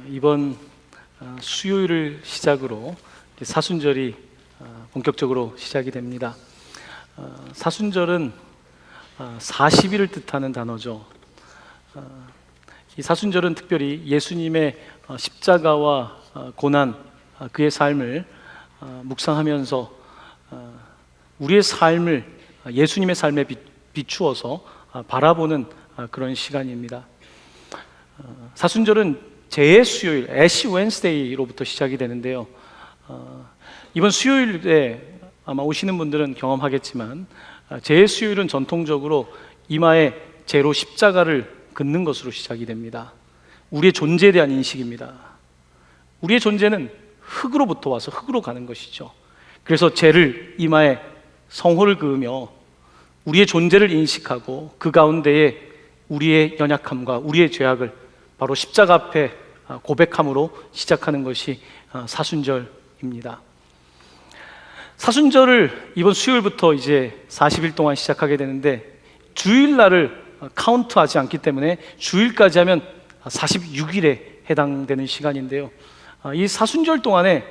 이번 수요일을 시작으로 사순절이 본격적으로 시작이 됩니다. 사순절은 40일을 뜻하는 단어죠. 이 사순절은 특별히 예수님의 십자가와 고난, 그의 삶을 묵상하면서 우리의 삶을 예수님의 삶에 비추어서 바라보는 그런 시간입니다. 사순절은 제 수요일, 애시 웬스데이로부터 시작이 되는데요. 이번 수요일에 아마 오시는 분들은 경험하겠지만 제 수요일은 전통적으로 이마에 제로 십자가를 긋는 것으로 시작이 됩니다. 우리의 존재에 대한 인식입니다. 우리의 존재는 흙으로부터 와서 흙으로 가는 것이죠. 그래서 제를 이마에 성호를 그으며 우리의 존재를 인식하고 그 가운데에 우리의 연약함과 우리의 죄악을 바로 십자가 앞에 고백함으로 시작하는 것이 사순절입니다. 사순절을 이번 수요일부터 이제 40일 동안 시작하게 되는데 주일날을 카운트하지 않기 때문에 주일까지 하면 46일에 해당되는 시간인데요. 이 사순절 동안에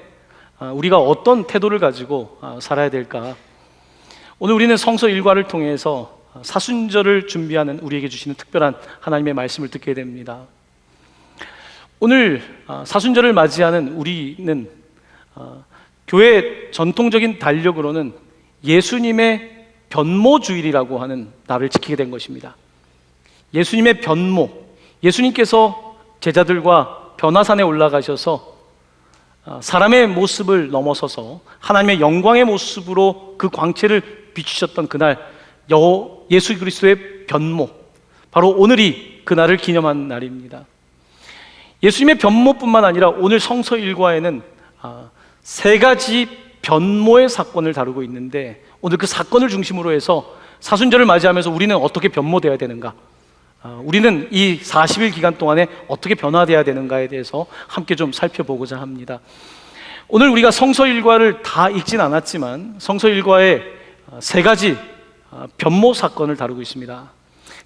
우리가 어떤 태도를 가지고 살아야 될까? 오늘 우리는 성서 일과를 통해서 사순절을 준비하는 우리에게 주시는 특별한 하나님의 말씀을 듣게 됩니다. 오늘 사순절을 맞이하는 우리는 교회 전통적인 달력으로는 예수님의 변모주일이라고 하는 날을 지키게 된 것입니다. 예수님의 변모, 예수님께서 제자들과 변화산에 올라가셔서 사람의 모습을 넘어서서 하나님의 영광의 모습으로 그 광채를 비추셨던 그날, 예수 그리스도의 변모, 바로 오늘이 그날을 기념한 날입니다. 예수님의 변모뿐만 아니라 오늘 성서 일과에는 세 가지 변모의 사건을 다루고 있는데 오늘 그 사건을 중심으로 해서 사순절을 맞이하면서 우리는 어떻게 변모되어야 되는가, 우리는 이 40일 기간 동안에 어떻게 변화되어야 되는가에 대해서 함께 좀 살펴보고자 합니다. 오늘 우리가 성서 일과를 다 읽진 않았지만 성서 일과에 세 가지 변모 사건을 다루고 있습니다.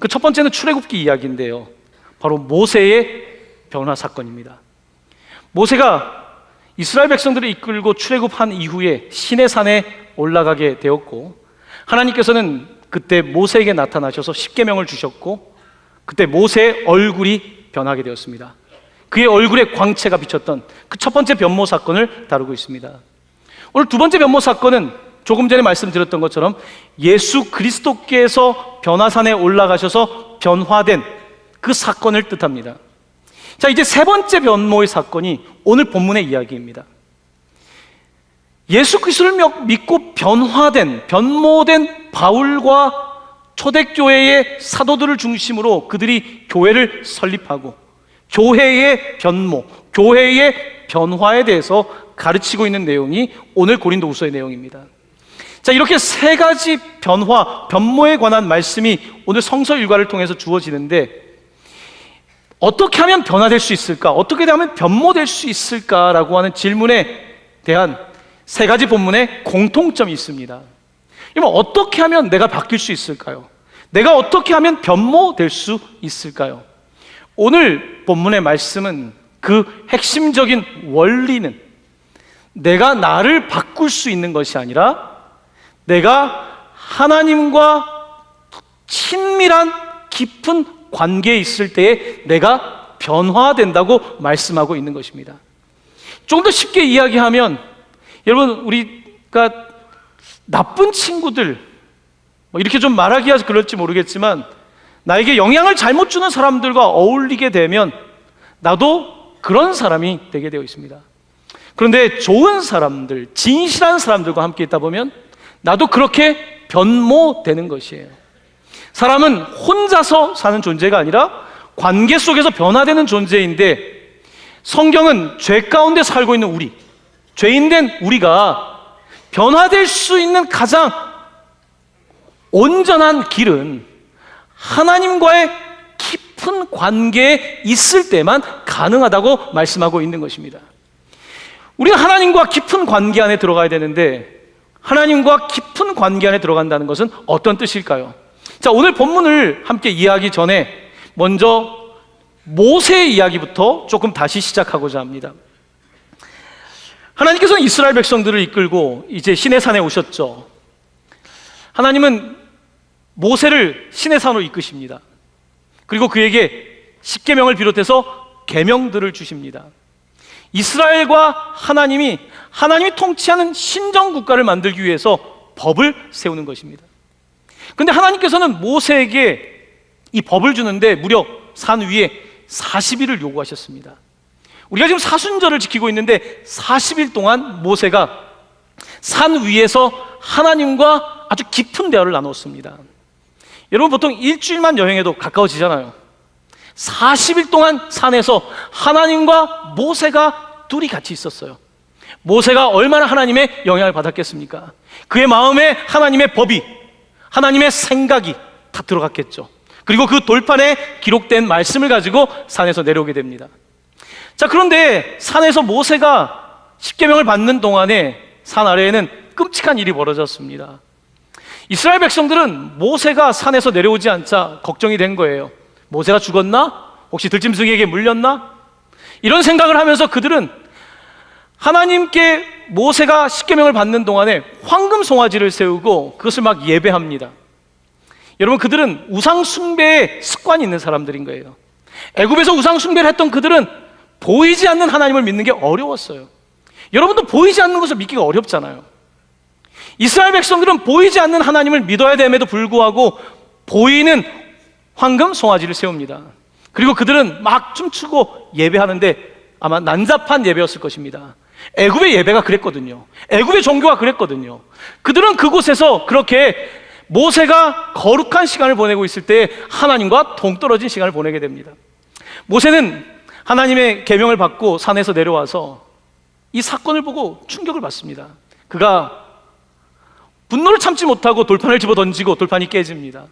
그 첫 번째는 출애굽기 이야기인데요, 바로 모세의 변화 사건입니다. 모세가 이스라엘 백성들을 이끌고 출애굽한 이후에 시내산에 올라가게 되었고 하나님께서는 그때 모세에게 나타나셔서 십계명을 주셨고 그때 모세의 얼굴이 변하게 되었습니다. 그의 얼굴에 광채가 비쳤던 그 첫 번째 변모 사건을 다루고 있습니다. 오늘 두 번째 변모 사건은 조금 전에 말씀드렸던 것처럼 예수 그리스도께서 변화산에 올라가셔서 변화된 그 사건을 뜻합니다. 자, 이제 세 번째 변모의 사건이 오늘 본문의 이야기입니다. 예수 그리스도를 믿고 변모된 바울과 초대교회의 사도들을 중심으로 그들이 교회를 설립하고 교회의 변모, 교회의 변화에 대해서 가르치고 있는 내용이 오늘 고린도후서의 내용입니다. 자, 이렇게 세 가지 변모에 관한 말씀이 오늘 성서 일과를 통해서 주어지는데 어떻게 하면 변화될 수 있을까? 어떻게 하면 변모될 수 있을까라고 하는 질문에 대한 세 가지 본문에 공통점이 있습니다. 그러면 어떻게 하면 내가 바뀔 수 있을까요? 내가 어떻게 하면 변모될 수 있을까요? 오늘 본문의 말씀은 그 핵심적인 원리는 내가 나를 바꿀 수 있는 것이 아니라 내가 하나님과 친밀한 깊은 관계에 있을 때에 내가 변화된다고 말씀하고 있는 것입니다. 좀 더 쉽게 이야기하면 여러분, 우리가 나쁜 친구들, 이렇게 좀 말하기가 그럴지 모르겠지만 나에게 영향을 잘못 주는 사람들과 어울리게 되면 나도 그런 사람이 되게 되어 있습니다. 그런데 좋은 사람들, 진실한 사람들과 함께 있다 보면 나도 그렇게 변모되는 것이에요. 사람은 혼자서 사는 존재가 아니라 관계 속에서 변화되는 존재인데 성경은 죄 가운데 살고 있는 우리, 죄인된 우리가 변화될 수 있는 가장 온전한 길은 하나님과의 깊은 관계에 있을 때만 가능하다고 말씀하고 있는 것입니다. 우리는 하나님과 깊은 관계 안에 들어가야 되는데 하나님과 깊은 관계 안에 들어간다는 것은 어떤 뜻일까요? 자, 오늘 본문을 함께 이해하기 전에 먼저 모세의 이야기부터 조금 다시 시작하고자 합니다. 하나님께서는 이스라엘 백성들을 이끌고 이제 시내산에 오셨죠. 하나님은 모세를 시내산으로 이끄십니다. 그리고 그에게 십계명을 비롯해서 계명들을 주십니다. 이스라엘과 하나님이 통치하는 신정국가를 만들기 위해서 법을 세우는 것입니다. 그런데 하나님께서는 모세에게 이 법을 주는데 무려 산 위에 40일을 요구하셨습니다. 우리가 지금 사순절을 지키고 있는데 40일 동안 모세가 산 위에서 하나님과 아주 깊은 대화를 나눴습니다. 여러분, 보통 일주일만 여행해도 가까워지잖아요. 40일 동안 산에서 하나님과 모세가 둘이 같이 있었어요. 모세가 얼마나 하나님의 영향을 받았겠습니까? 그의 마음에 하나님의 법이, 하나님의 생각이 다 들어갔겠죠. 그리고 그 돌판에 기록된 말씀을 가지고 산에서 내려오게 됩니다. 자, 그런데 산에서 모세가 십계명을 받는 동안에 산 아래에는 끔찍한 일이 벌어졌습니다. 이스라엘 백성들은 모세가 산에서 내려오지 않자 걱정이 된 거예요. 모세가 죽었나? 혹시 들짐승에게 물렸나? 이런 생각을 하면서 그들은 하나님께 모세가 십계명을 받는 동안에 황금 송아지를 세우고 그것을 막 예배합니다. 여러분, 그들은 우상 숭배에 습관이 있는 사람들인 거예요. 애굽에서 우상 숭배를 했던 그들은 보이지 않는 하나님을 믿는 게 어려웠어요. 여러분도 보이지 않는 것을 믿기가 어렵잖아요. 이스라엘 백성들은 보이지 않는 하나님을 믿어야 됨에도 불구하고 보이는 황금 송아지를 세웁니다. 그리고 그들은 막 춤추고 예배하는데 아마 난잡한 예배였을 것입니다. 애굽의 예배가 그랬거든요. 애굽의 종교가 그랬거든요. 그들은 그곳에서 그렇게 모세가 거룩한 시간을 보내고 있을 때 하나님과 동떨어진 시간을 보내게 됩니다. 모세는 하나님의 계명을 받고 산에서 내려와서 이 사건을 보고 충격을 받습니다. 그가 분노를 참지 못하고 돌판을 집어 던지고 돌판이 깨집니다.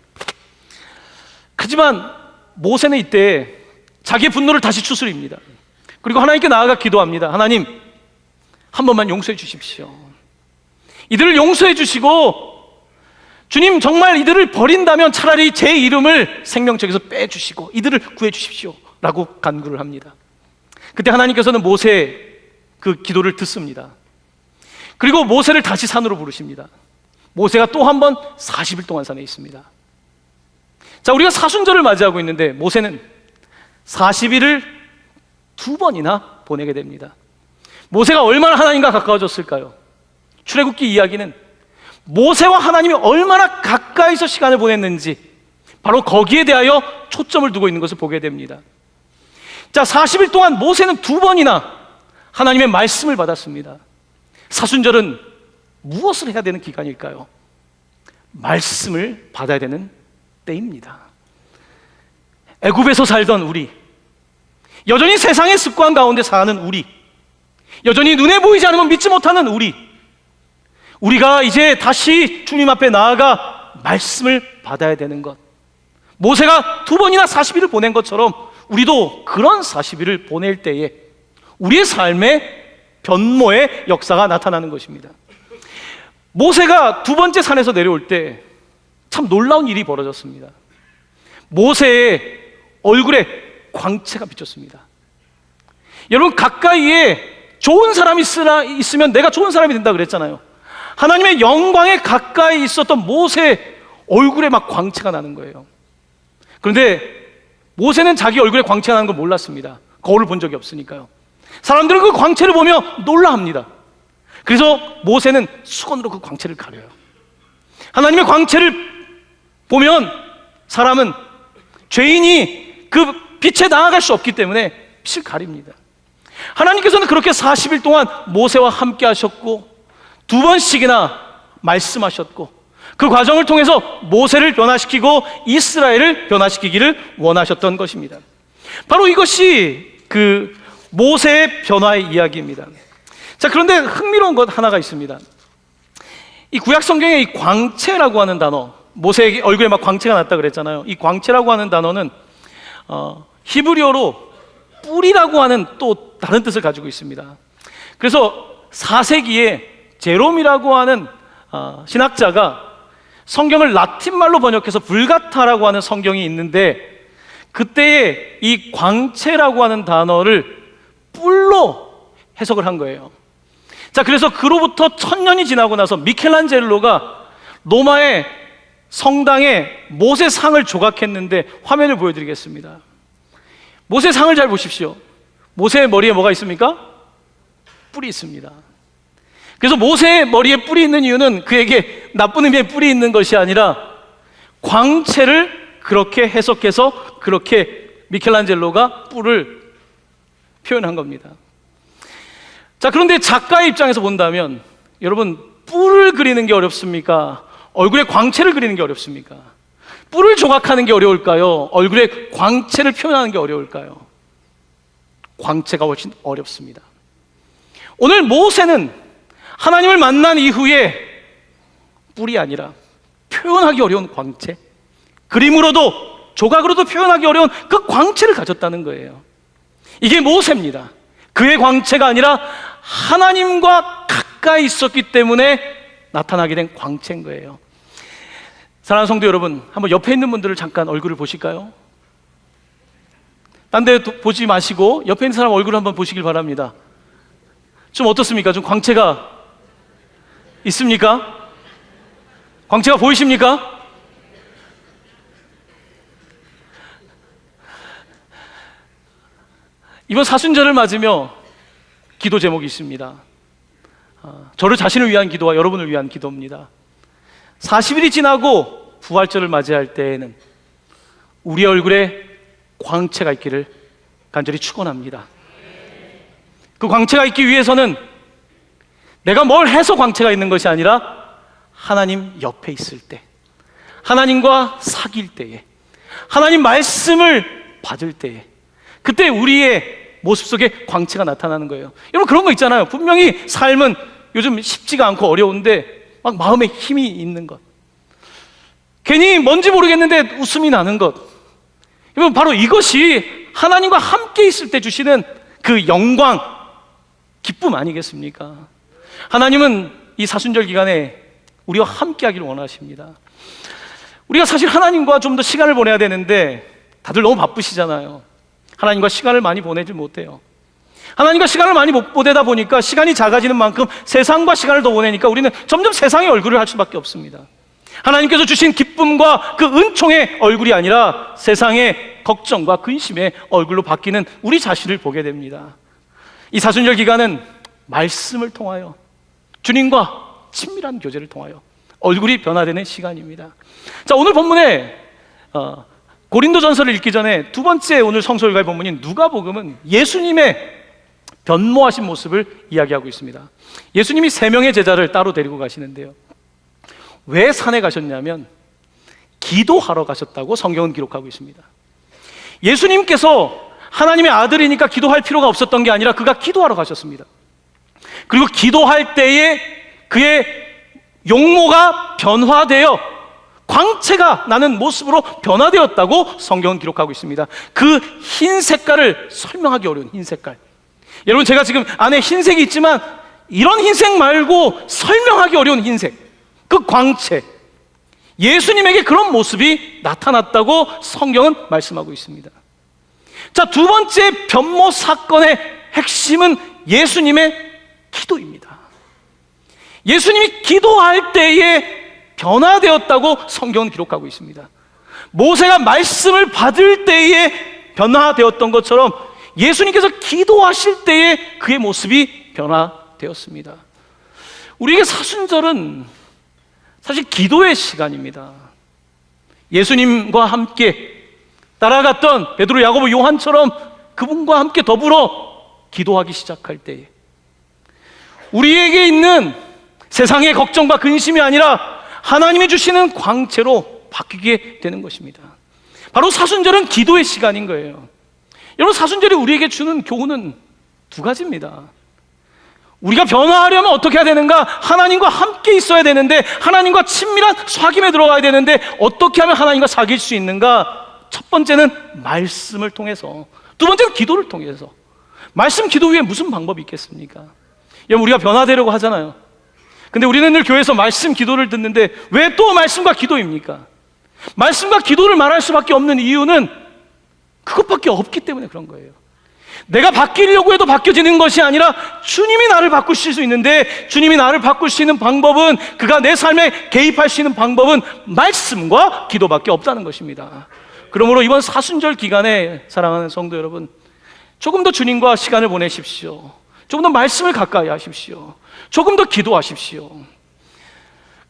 하지만 모세는 이때 자기의 분노를 다시 추스립니다. 그리고 하나님께 나아가 기도합니다. 하나님, 한 번만 용서해 주십시오. 이들을 용서해 주시고, 주님, 정말 이들을 버린다면 차라리 제 이름을 생명책에서 빼주시고 이들을 구해 주십시오 라고 간구를 합니다. 그때 하나님께서는 모세의 그 기도를 듣습니다. 그리고 모세를 다시 산으로 부르십니다. 모세가 또 한 번 40일 동안 산에 있습니다. 자, 우리가 사순절을 맞이하고 있는데 모세는 40일을 2번이나 보내게 됩니다. 모세가 얼마나 하나님과 가까워졌을까요? 출애굽기 이야기는 모세와 하나님이 얼마나 가까이서 시간을 보냈는지 바로 거기에 대하여 초점을 두고 있는 것을 보게 됩니다. 자, 40일 동안 모세는 2번이나 하나님의 말씀을 받았습니다. 사순절은 무엇을 해야 되는 기간일까요? 말씀을 받아야 되는 때입니다. 애굽에서 살던 우리, 여전히 세상의 습관 가운데 사는 우리, 여전히 눈에 보이지 않으면 믿지 못하는 우리가 이제 다시 주님 앞에 나아가 말씀을 받아야 되는 것, 모세가 2번이나 40일을 보낸 것처럼 우리도 그런 40일을 보낼 때에 우리의 삶의 변모의 역사가 나타나는 것입니다. 모세가 2번째 산에서 내려올 때 참 놀라운 일이 벌어졌습니다. 모세의 얼굴에 광채가 비쳤습니다. 여러분, 가까이에 좋은 사람이 있으면 내가 좋은 사람이 된다 그랬잖아요. 하나님의 영광에 가까이 있었던 모세의 얼굴에 막 광채가 나는 거예요. 그런데 모세는 자기 얼굴에 광채가 나는 걸 몰랐습니다. 거울을 본 적이 없으니까요. 사람들은 그 광채를 보며 놀라합니다. 그래서 모세는 수건으로 그 광채를 가려요. 하나님의 광채를 보면 사람은, 죄인이 그 빛에 나아갈 수 없기 때문에 빛을 가립니다. 하나님께서는 그렇게 40일 동안 모세와 함께 하셨고 2번씩이나 말씀하셨고 그 과정을 통해서 모세를 변화시키고 이스라엘을 변화시키기를 원하셨던 것입니다. 바로 이것이 그 모세의 변화의 이야기입니다. 자, 그런데 흥미로운 것 하나가 있습니다. 이 구약 성경에 이 광채라고 하는 단어, 모세의 얼굴에 막 광채가 났다 그랬잖아요. 이 광채라고 하는 단어는 히브리어로 뿔이라고 하는 또 다른 뜻을 가지고 있습니다. 그래서 4세기에 제롬이라고 하는 신학자가 성경을 라틴말로 번역해서 불가타라고 하는 성경이 있는데 그때에 이 광채라고 하는 단어를 뿔로 해석을 한 거예요. 자, 그래서 그로부터 1000년이 지나고 나서 미켈란젤로가 로마의 성당에 모세상을 조각했는데 화면을 보여드리겠습니다. 모세상을 잘 보십시오. 모세의 머리에 뭐가 있습니까? 뿔이 있습니다. 그래서 모세의 머리에 뿔이 있는 이유는 그에게 나쁜 의미의 뿔이 있는 것이 아니라 광채를 그렇게 해석해서 그렇게 미켈란젤로가 뿔을 표현한 겁니다. 자, 그런데 작가의 입장에서 본다면 여러분, 뿔을 그리는 게 어렵습니까? 얼굴에 광채를 그리는 게 어렵습니까? 뿔을 조각하는 게 어려울까요? 얼굴에 광채를 표현하는 게 어려울까요? 광채가 훨씬 어렵습니다. 오늘 모세는 하나님을 만난 이후에 뿔이 아니라 표현하기 어려운 광채, 그림으로도 조각으로도 표현하기 어려운 그 광채를 가졌다는 거예요. 이게 모세입니다. 그의 광채가 아니라 하나님과 가까이 있었기 때문에 나타나게 된 광채인 거예요. 사랑하는 성도 여러분, 한번 옆에 있는 분들을 잠깐 얼굴을 보실까요? 딴 데 보지 마시고 옆에 있는 사람 얼굴을 한번 보시길 바랍니다. 좀 어떻습니까? 좀 광채가 있습니까? 광채가 보이십니까? 이번 사순절을 맞으며 기도 제목이 있습니다. 저를 자신을 위한 기도와 여러분을 위한 기도입니다. 40일이 지나고 부활절을 맞이할 때에는 우리 얼굴에 광채가 있기를 간절히 축원합니다. 그 광채가 있기 위해서는 내가 뭘 해서 광채가 있는 것이 아니라 하나님 옆에 있을 때, 하나님과 사귈 때에, 하나님 말씀을 받을 때에, 그때 우리의 모습 속에 광채가 나타나는 거예요. 여러분, 그런 거 있잖아요. 분명히 삶은 요즘 쉽지가 않고 어려운데 막 마음에 힘이 있는 것, 괜히 뭔지 모르겠는데 웃음이 나는 것, 여러분, 바로 이것이 하나님과 함께 있을 때 주시는 그 영광, 기쁨 아니겠습니까? 하나님은 이 사순절 기간에 우리와 함께 하기를 원하십니다. 우리가 사실 하나님과 좀 더 시간을 보내야 되는데 다들 너무 바쁘시잖아요. 하나님과 시간을 많이 보내지 못해요. 하나님과 시간을 많이 못 보내다 보니까 시간이 작아지는 만큼 세상과 시간을 더 보내니까 우리는 점점 세상의 얼굴을 할 수밖에 없습니다. 하나님께서 주신 기쁨과 그 은총의 얼굴이 아니라 세상의 걱정과 근심의 얼굴로 바뀌는 우리 자신을 보게 됩니다. 이 사순절 기간은 말씀을 통하여 주님과 친밀한 교제를 통하여 얼굴이 변화되는 시간입니다. 자, 오늘 본문에 고린도전서를 읽기 전에 두 번째 오늘 성서일가의 본문인 누가복음은 예수님의 변모하신 모습을 이야기하고 있습니다. 예수님이 3명의 제자를 따로 데리고 가시는데요, 왜 산에 가셨냐면 기도하러 가셨다고 성경은 기록하고 있습니다. 예수님께서 하나님의 아들이니까 기도할 필요가 없었던 게 아니라 그가 기도하러 가셨습니다. 그리고 기도할 때에 그의 용모가 변화되어 광채가 나는 모습으로 변화되었다고 성경은 기록하고 있습니다. 그 흰 색깔을 설명하기 어려운 흰 색깔, 여러분, 제가 지금 안에 흰색이 있지만 이런 흰색 말고 설명하기 어려운 흰색, 그 광채, 예수님에게 그런 모습이 나타났다고 성경은 말씀하고 있습니다. 자, 두 번째 변모 사건의 핵심은 예수님의 기도입니다. 예수님이 기도할 때에 변화되었다고 성경은 기록하고 있습니다. 모세가 말씀을 받을 때에 변화되었던 것처럼 예수님께서 기도하실 때에 그의 모습이 변화되었습니다. 우리에게 사순절은 사실 기도의 시간입니다. 예수님과 함께 따라갔던 베드로, 야고보, 요한처럼 그분과 함께 더불어 기도하기 시작할 때에 우리에게 있는 세상의 걱정과 근심이 아니라 하나님이 주시는 광채로 바뀌게 되는 것입니다. 바로 사순절은 기도의 시간인 거예요. 여러분, 사순절이 우리에게 주는 교훈은 두 가지입니다. 우리가 변화하려면 어떻게 해야 되는가? 하나님과 함께 있어야 되는데, 하나님과 친밀한 사귐에 들어가야 되는데 어떻게 하면 하나님과 사귈 수 있는가? 첫 번째는 말씀을 통해서, 두 번째는 기도를 통해서. 말씀, 기도 위에 무슨 방법이 있겠습니까? 여러분, 우리가 변화되려고 하잖아요. 근데 우리는 늘 교회에서 말씀, 기도를 듣는데 왜 또 말씀과 기도입니까? 말씀과 기도를 말할 수밖에 없는 이유는 그것밖에 없기 때문에 그런 거예요. 내가 바뀌려고 해도 바뀌어지는 것이 아니라 주님이 나를 바꾸실 수 있는데, 주님이 나를 바꿀 수 있는 방법은, 그가 내 삶에 개입할 수 있는 방법은 말씀과 기도밖에 없다는 것입니다. 그러므로 이번 사순절 기간에 사랑하는 성도 여러분, 조금 더 주님과 시간을 보내십시오. 조금 더 말씀을 가까이 하십시오. 조금 더 기도하십시오.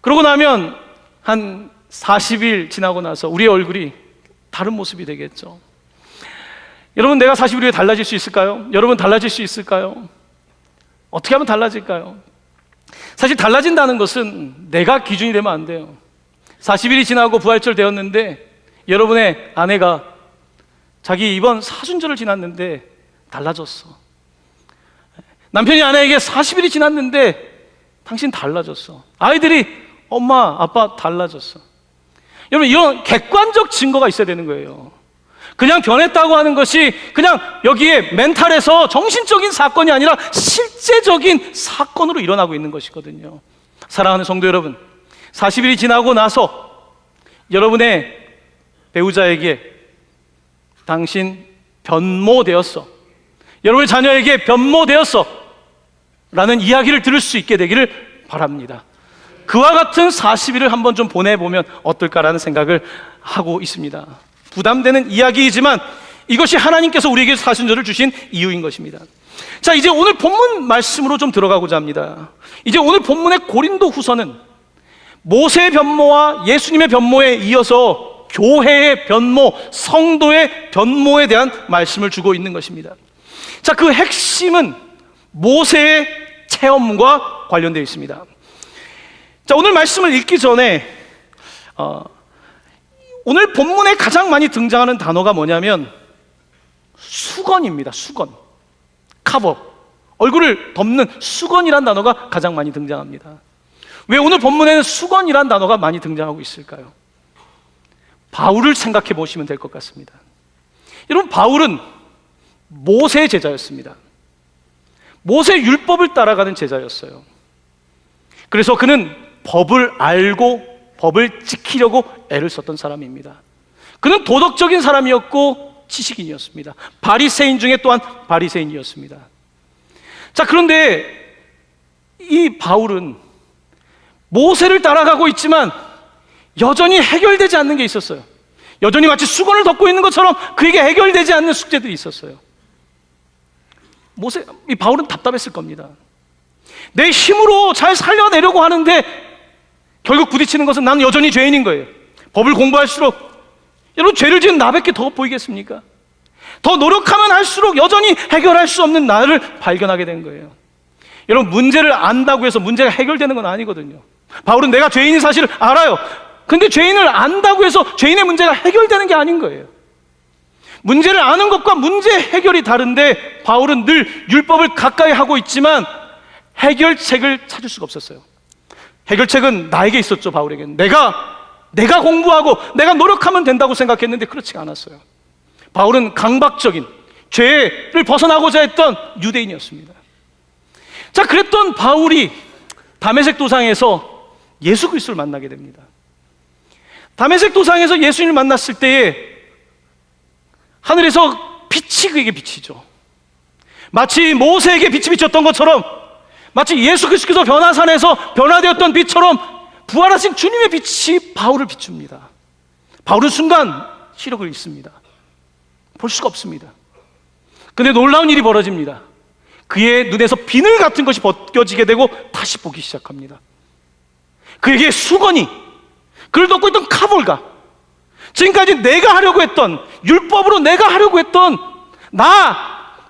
그러고 나면 한 40일 지나고 나서 우리의 얼굴이 다른 모습이 되겠죠. 여러분, 내가 40일 후에 달라질 수 있을까요? 여러분, 달라질 수 있을까요? 어떻게 하면 달라질까요? 사실 달라진다는 것은 내가 기준이 되면 안 돼요. 40일이 지나고 부활절 되었는데 여러분의 아내가 자기 이번 사순절을 지났는데 달라졌어. 남편이 아내에게 40일이 지났는데 당신 달라졌어. 아이들이 엄마, 아빠 달라졌어. 여러분, 이런 객관적 증거가 있어야 되는 거예요. 그냥 변했다고 하는 것이 그냥 여기에 멘탈에서 정신적인 사건이 아니라 실제적인 사건으로 일어나고 있는 것이거든요. 사랑하는 성도 여러분, 40일이 지나고 나서 여러분의 배우자에게 당신 변모되었어, 여러분의 자녀에게 변모되었어 라는 이야기를 들을 수 있게 되기를 바랍니다. 그와 같은 40일을 한번 좀 보내보면 어떨까라는 생각을 하고 있습니다. 부담되는 이야기이지만 이것이 하나님께서 우리에게 사순절을 주신 이유인 것입니다. 자, 이제 오늘 본문 말씀으로 좀 들어가고자 합니다. 이제 오늘 본문의 고린도 후서는 모세의 변모와 예수님의 변모에 이어서 교회의 변모, 성도의 변모에 대한 말씀을 주고 있는 것입니다. 자, 그 핵심은 모세의 체험과 관련되어 있습니다. 자, 오늘 말씀을 읽기 전에 오늘 본문에 가장 많이 등장하는 단어가 뭐냐면 수건입니다. 수건, 커버, 얼굴을 덮는 수건이란 단어가 가장 많이 등장합니다. 왜 오늘 본문에는 수건이란 단어가 많이 등장하고 있을까요? 바울을 생각해 보시면 될 것 같습니다. 여러분, 바울은 모세의 제자였습니다. 모세 율법을 따라가는 제자였어요. 그래서 그는 법을 알고 법을 지키려고 애를 썼던 사람입니다. 그는 도덕적인 사람이었고 지식인이었습니다. 바리새인 중에 또한 바리새인이었습니다. 자, 그런데 이 바울은 모세를 따라가고 있지만 여전히 해결되지 않는 게 있었어요. 여전히 마치 수건을 덮고 있는 것처럼 그에게 해결되지 않는 숙제들이 있었어요. 이 바울은 답답했을 겁니다. 내 힘으로 잘 살려내려고 하는데 결국 부딪히는 것은 나는 여전히 죄인인 거예요. 법을 공부할수록, 여러분, 죄를 지은 나밖에 더 보이겠습니까? 더 노력하면 할수록 여전히 해결할 수 없는 나를 발견하게 된 거예요. 여러분, 문제를 안다고 해서 문제가 해결되는 건 아니거든요. 바울은 내가 죄인인 사실을 알아요. 근데 죄인을 안다고 해서 죄인의 문제가 해결되는 게 아닌 거예요. 문제를 아는 것과 문제 해결이 다른데 바울은 늘 율법을 가까이 하고 있지만 해결책을 찾을 수가 없었어요. 해결책은 나에게 있었죠. 바울에게는 내가 공부하고 내가 노력하면 된다고 생각했는데 그렇지가 않았어요. 바울은 강박적인, 죄를 벗어나고자 했던 유대인이었습니다. 자, 그랬던 바울이 다메섹 도상에서 예수 그리스도를 만나게 됩니다. 다메섹 도상에서 예수님을 만났을 때에 하늘에서 빛이 그에게 비치죠. 마치 모세에게 빛이 비쳤던 것처럼, 마치 예수 그리스도께서 변화산에서 변화되었던 빛처럼 부활하신 주님의 빛이 바울을 비춥니다. 바울은 순간 시력을 잃습니다. 볼 수가 없습니다. 근데 놀라운 일이 벌어집니다. 그의 눈에서 비늘 같은 것이 벗겨지게 되고 다시 보기 시작합니다. 그에게 수건이, 그를 덮고 있던 카볼가, 지금까지 내가 하려고 했던, 율법으로 내가 하려고 했던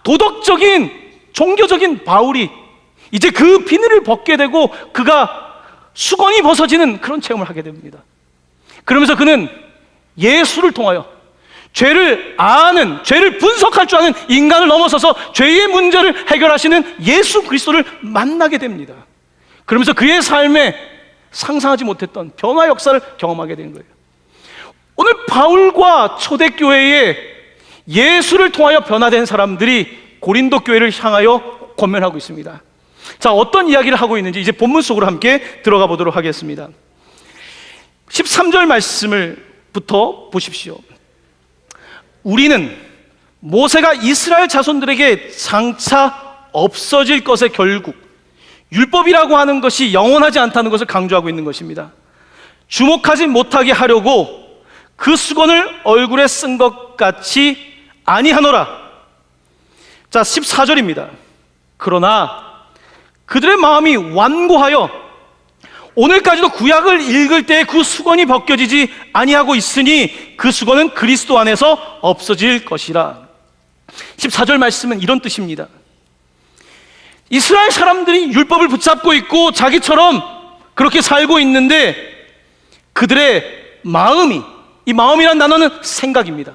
도덕적인 종교적인 바울이 이제 그 비늘을 벗게 되고 그가 수건이 벗어지는 그런 체험을 하게 됩니다. 그러면서 그는 예수를 통하여 죄를 아는, 죄를 분석할 줄 아는 인간을 넘어서서 죄의 문제를 해결하시는 예수 그리스도를 만나게 됩니다. 그러면서 그의 삶에 상상하지 못했던 변화 역사를 경험하게 된 거예요. 오늘 바울과 초대교회에 예수를 통하여 변화된 사람들이 고린도 교회를 향하여 권면하고 있습니다. 자, 어떤 이야기를 하고 있는지 이제 본문 속으로 함께 들어가 보도록 하겠습니다. 13절 말씀을부터 보십시오. 우리는 모세가 이스라엘 자손들에게 장차 없어질 것의 결국, 율법이라고 하는 것이 영원하지 않다는 것을 강조하고 있는 것입니다. 주목하지 못하게 하려고 그 수건을 얼굴에 쓴 것 같이 아니하노라. 자, 14절입니다. 그러나 그들의 마음이 완고하여 오늘까지도 구약을 읽을 때 그 수건이 벗겨지지 아니하고 있으니 그 수건은 그리스도 안에서 없어질 것이라. 14절 말씀은 이런 뜻입니다. 이스라엘 사람들이 율법을 붙잡고 있고 자기처럼 그렇게 살고 있는데 그들의 마음이, 이 마음이란 단어는 생각입니다.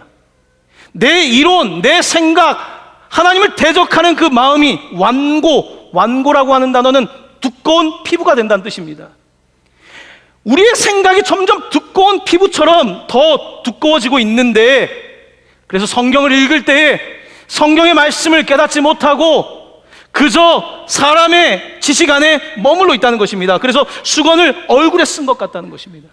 내 이론, 내 생각, 하나님을 대적하는 그 마음이 완고라고 하는 단어는 두꺼운 피부가 된다는 뜻입니다. 우리의 생각이 점점 두꺼운 피부처럼 더 두꺼워지고 있는데, 그래서 성경을 읽을 때에 성경의 말씀을 깨닫지 못하고 그저 사람의 지식 안에 머물러 있다는 것입니다. 그래서 수건을 얼굴에 쓴 것 같다는 것입니다.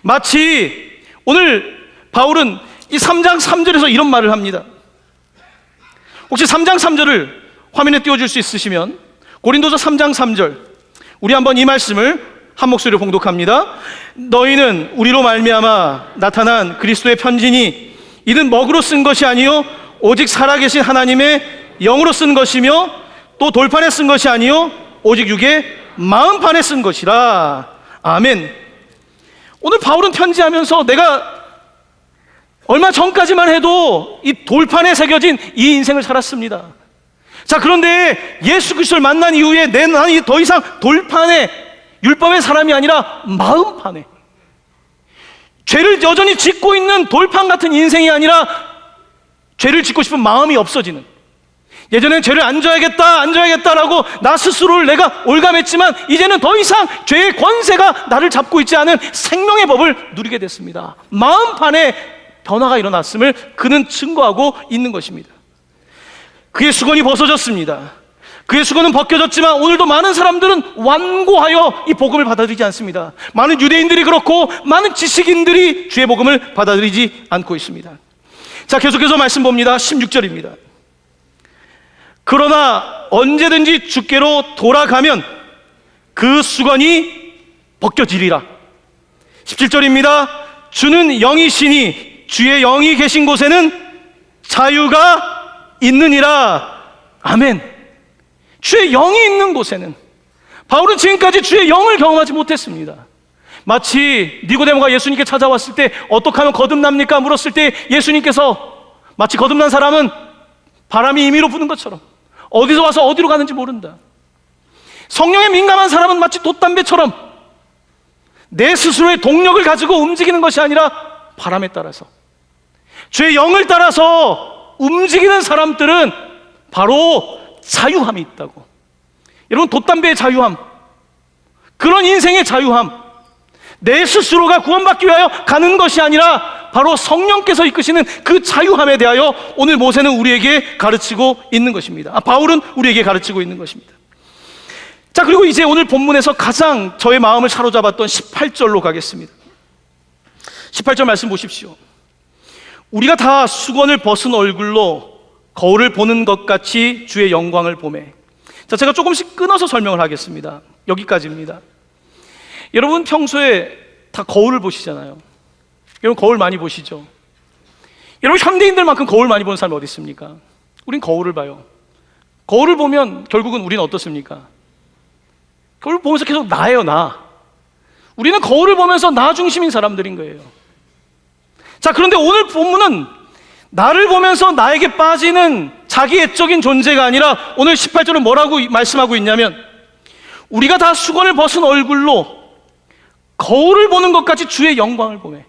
마치 오늘 바울은 이 3장 3절에서 이런 말을 합니다. 혹시 3장 3절을 화면에 띄워줄 수 있으시면 고린도서 3장 3절, 우리 한번 이 말씀을 한 목소리로 봉독합니다. 너희는 우리로 말미암아 나타난 그리스도의 편지니 이는 먹으로 쓴 것이 아니요 오직 살아계신 하나님의 영으로 쓴 것이며 또 돌판에 쓴 것이 아니요 오직 육의 마음판에 쓴 것이라. 아멘. 오늘 바울은 편지하면서 내가 얼마 전까지만 해도 이 돌판에 새겨진 이 인생을 살았습니다. 자, 그런데 예수 그리스도를 만난 이후에 나는 더 이상 돌판에, 율법의 사람이 아니라 마음판에, 죄를 여전히 짓고 있는 돌판 같은 인생이 아니라 죄를 짓고 싶은 마음이 없어지는, 예전에는 죄를 안 져야겠다라고 나 스스로를 내가 올감했지만 이제는 더 이상 죄의 권세가 나를 잡고 있지 않은 생명의 법을 누리게 됐습니다. 마음판에 변화가 일어났음을 그는 증거하고 있는 것입니다. 그의 수건이 벗어졌습니다. 그의 수건은 벗겨졌지만 오늘도 많은 사람들은 완고하여 이 복음을 받아들이지 않습니다. 많은 유대인들이 그렇고 많은 지식인들이 주의 복음을 받아들이지 않고 있습니다. 자, 계속해서 말씀 봅니다. 16절입니다. 그러나 언제든지 주께로 돌아가면 그 수건이 벗겨지리라. 17절입니다. 주는 영이시니 주의 영이 계신 곳에는 자유가 있느니라. 아멘. 주의 영이 있는 곳에는, 바울은 지금까지 주의 영을 경험하지 못했습니다. 마치 니고데모가 예수님께 찾아왔을 때 어떻게 하면 거듭납니까? 물었을 때 예수님께서 마치 거듭난 사람은 바람이 임의로 부는 것처럼 어디서 와서 어디로 가는지 모른다. 성령에 민감한 사람은 마치 돛담배처럼 내 스스로의 동력을 가지고 움직이는 것이 아니라 바람에 따라서, 주의 영을 따라서 움직이는 사람들은 바로 자유함이 있다고. 여러분, 돛담배의 자유함, 그런 인생의 자유함, 내 스스로가 구원받기 위하여 가는 것이 아니라 바로 성령께서 이끄시는 그 자유함에 대하여 오늘 모세는 우리에게 가르치고 있는 것입니다. 바울은 우리에게 가르치고 있는 것입니다. 자, 그리고 이제 오늘 본문에서 가장 저의 마음을 사로잡았던 18절로 가겠습니다. 18절 말씀 보십시오. 우리가 다 수건을 벗은 얼굴로 거울을 보는 것 같이 주의 영광을 보매. 자, 제가 조금씩 끊어서 설명을 하겠습니다. 여기까지입니다. 여러분, 평소에 다 거울을 보시잖아요. 여러분, 거울 많이 보시죠? 여러분, 현대인들만큼 거울 많이 보는 사람이 어디 있습니까? 우린 거울을 봐요. 거울을 보면 결국은 우리는 어떻습니까? 거울을 보면서 계속 나예요, 나. 우리는 거울을 보면서 나 중심인 사람들인 거예요. 자, 그런데 오늘 본문은 나를 보면서 나에게 빠지는 자기 애적인 존재가 아니라 오늘 18절은 뭐라고 말씀하고 있냐면, 우리가 다 수건을 벗은 얼굴로 거울을 보는 것 같이 주의 영광을 보매.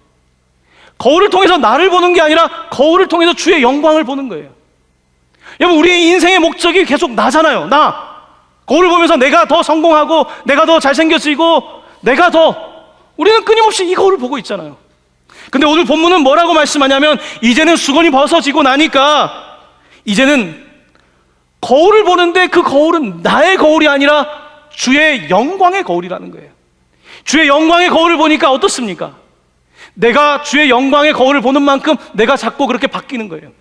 거울을 통해서 나를 보는 게 아니라 거울을 통해서 주의 영광을 보는 거예요. 여러분, 우리의 인생의 목적이 계속 나잖아요. 나. 거울을 보면서 내가 더 성공하고 내가 더 잘생겨지고 내가 더, 우리는 끊임없이 이 거울을 보고 있잖아요. 근데 오늘 본문은 뭐라고 말씀하냐면, 이제는 수건이 벗어지고 나니까 이제는 거울을 보는데 그 거울은 나의 거울이 아니라 주의 영광의 거울이라는 거예요. 주의 영광의 거울을 보니까 어떻습니까? 내가 주의 영광의 거울을 보는 만큼 내가 자꾸 그렇게 바뀌는 거예요.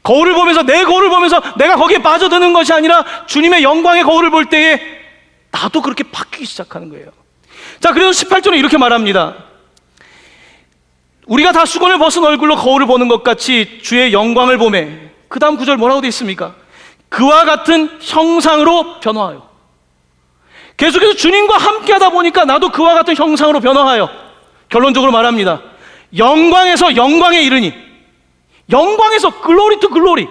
거울을 보면서, 내 거울을 보면서 내가 거기에 빠져드는 것이 아니라 주님의 영광의 거울을 볼 때에 나도 그렇게 바뀌기 시작하는 거예요. 자, 그래서 18절에 이렇게 말합니다. 우리가 다 수건을 벗은 얼굴로 거울을 보는 것 같이 주의 영광을 보매. 그 다음 구절 뭐라고 되어 있습니까? 그와 같은 형상으로 변화하여. 계속해서 주님과 함께 하다 보니까 나도 그와 같은 형상으로 변화하여, 결론적으로 말합니다. 영광에서 영광에 이르니, 영광에서 글로리 투 글로리,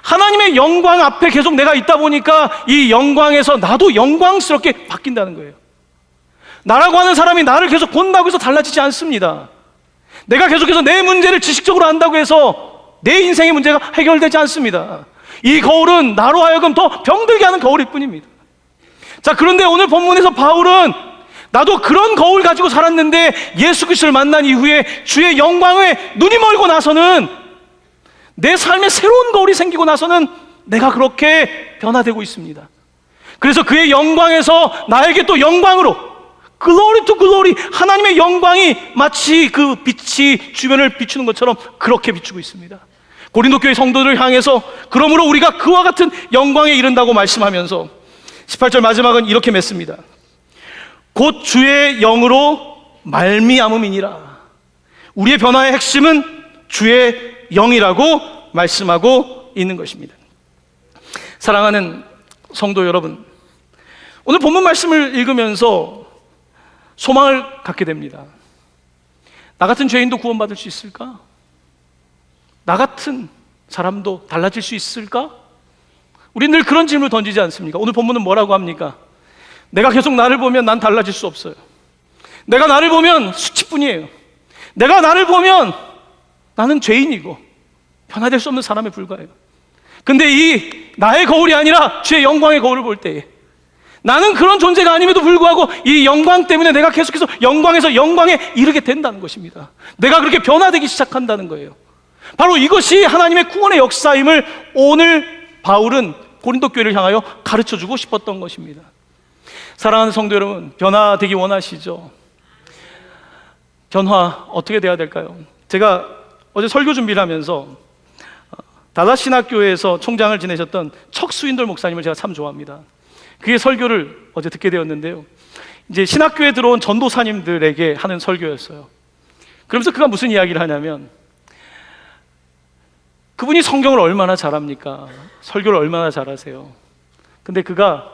하나님의 영광 앞에 계속 내가 있다 보니까 이 영광에서 나도 영광스럽게 바뀐다는 거예요. 나라고 하는 사람이 나를 계속 본다고 해서 달라지지 않습니다. 내가 계속해서 내 문제를 지식적으로 안다고 해서 내 인생의 문제가 해결되지 않습니다. 이 거울은 나로 하여금 더 병들게 하는 거울일 뿐입니다. 자, 그런데 오늘 본문에서 바울은 나도 그런 거울 가지고 살았는데 예수 그리스도를 만난 이후에 주의 영광에 눈이 멀고 나서는, 내 삶에 새로운 거울이 생기고 나서는 내가 그렇게 변화되고 있습니다. 그래서 그의 영광에서 나에게 또 영광으로, 글로리 투 글로리, 하나님의 영광이 마치 그 빛이 주변을 비추는 것처럼 그렇게 비추고 있습니다. 고린도 교회 성도들을 향해서 그러므로 우리가 그와 같은 영광에 이른다고 말씀하면서 18절 마지막은 이렇게 맺습니다. 곧 주의 영으로 말미암음이니라. 우리의 변화의 핵심은 주의 영이라고 말씀하고 있는 것입니다. 사랑하는 성도 여러분, 오늘 본문 말씀을 읽으면서 소망을 갖게 됩니다. 나 같은 죄인도 구원받을 수 있을까? 나 같은 사람도 달라질 수 있을까? 우리는 늘 그런 질문을 던지지 않습니까? 오늘 본문은 뭐라고 합니까? 내가 계속 나를 보면 난 달라질 수 없어요. 내가 나를 보면 수치뿐이에요. 내가 나를 보면 나는 죄인이고 변화될 수 없는 사람에 불과해요. 근데 이 나의 거울이 아니라 주의 영광의 거울을 볼 때에 나는 그런 존재가 아님에도 불구하고 이 영광 때문에 내가 계속해서 영광에서 영광에 이르게 된다는 것입니다. 내가 그렇게 변화되기 시작한다는 거예요. 바로 이것이 하나님의 구원의 역사임을 오늘 바울은 고린도 교회를 향하여 가르쳐주고 싶었던 것입니다. 사랑하는 성도 여러분, 변화되기 원하시죠? 변화 어떻게 돼야 될까요? 제가 어제 설교 준비를 하면서 달라스 신학교에서 총장을 지내셨던 척 스윈돌 목사님을 제가 참 좋아합니다. 그의 설교를 어제 듣게 되었는데요, 이제 신학교에 들어온 전도사님들에게 하는 설교였어요. 그러면서 그가 무슨 이야기를 하냐면, 그분이 성경을 얼마나 잘합니까? 설교를 얼마나 잘하세요? 근데 그가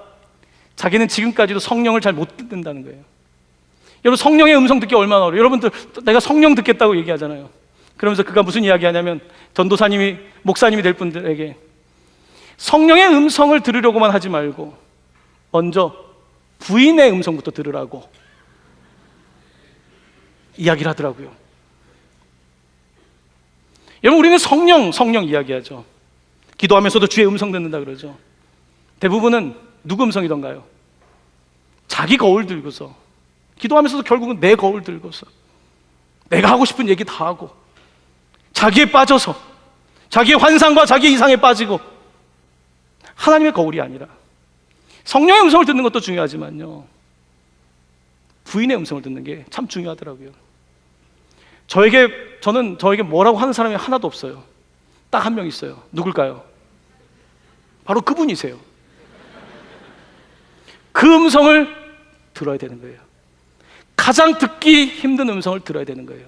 자기는 지금까지도 성령을 잘 못 듣는다는 거예요. 여러분, 성령의 음성 듣기 얼마나 어려워요. 여러분들 내가 성령 듣겠다고 얘기하잖아요. 그러면서 그가 무슨 이야기 하냐면, 전도사님이, 목사님이 될 분들에게 성령의 음성을 들으려고만 하지 말고 먼저 부인의 음성부터 들으라고 이야기를 하더라고요. 여러분, 우리는 성령 이야기하죠. 기도하면서도 주의 음성 듣는다 그러죠. 대부분은 누구 음성이던가요? 자기 거울 들고서, 기도하면서도 결국은 내 거울 들고서 내가 하고 싶은 얘기 다 하고 자기에 빠져서 자기의 환상과 자기의 이상에 빠지고, 하나님의 거울이 아니라 성령의 음성을 듣는 것도 중요하지만요, 부인의 음성을 듣는 게 참 중요하더라고요. 저에게 뭐라고 하는 사람이 하나도 없어요. 딱 한 명 있어요. 누굴까요? 바로 그분이세요. 그 음성을 들어야 되는 거예요. 가장 듣기 힘든 음성을 들어야 되는 거예요.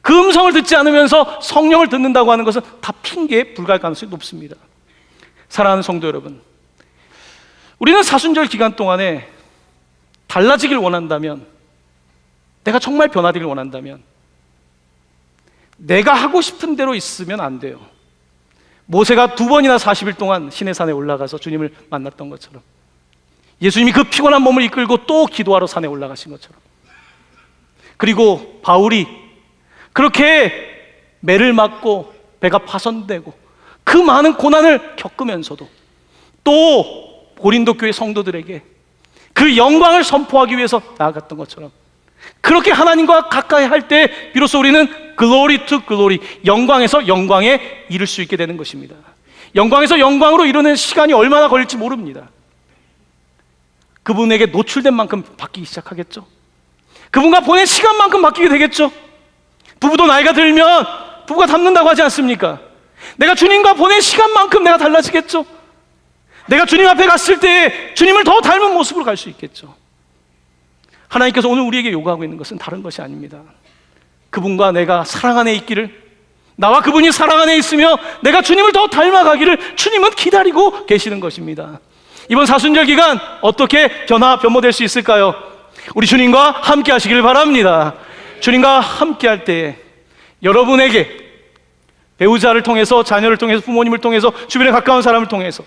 그 음성을 듣지 않으면서 성령을 듣는다고 하는 것은 다 핑계에 불과할 가능성이 높습니다. 사랑하는 성도 여러분, 우리는 사순절 기간 동안에 달라지길 원한다면, 내가 정말 변화되길 원한다면 내가 하고 싶은 대로 있으면 안 돼요. 모세가 2번이나 40일 동안 시내산에 올라가서 주님을 만났던 것처럼, 예수님이 그 피곤한 몸을 이끌고 또 기도하러 산에 올라가신 것처럼, 그리고 바울이 그렇게 매를 맞고 배가 파손되고 그 많은 고난을 겪으면서도 또 고린도 교회 성도들에게 그 영광을 선포하기 위해서 나아갔던 것처럼, 그렇게 하나님과 가까이 할 때 비로소 우리는 글로리 투 글로리, 영광에서 영광에 이를 수 있게 되는 것입니다. 영광에서 영광으로 이르는 시간이 얼마나 걸릴지 모릅니다. 그분에게 노출된 만큼 바뀌기 시작하겠죠. 그분과 보낸 시간만큼 바뀌게 되겠죠. 부부도 나이가 들면 부부가 닮는다고 하지 않습니까? 내가 주님과 보낸 시간만큼 내가 달라지겠죠. 내가 주님 앞에 갔을 때 주님을 더 닮은 모습으로 갈 수 있겠죠. 하나님께서 오늘 우리에게 요구하고 있는 것은 다른 것이 아닙니다. 그분과 내가 사랑 안에 있기를, 나와 그분이 사랑 안에 있으며 내가 주님을 더 닮아가기를 주님은 기다리고 계시는 것입니다. 이번 사순절 기간 어떻게 변모될 수 있을까요? 우리 주님과 함께 하시길 바랍니다. 주님과 함께 할 때 여러분에게 배우자를 통해서, 자녀를 통해서, 부모님을 통해서, 주변에 가까운 사람을 통해서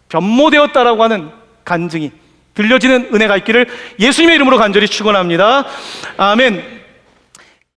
변모되었다라고 하는 간증이 들려지는 은혜가 있기를 예수님의 이름으로 간절히 축원합니다. 아멘.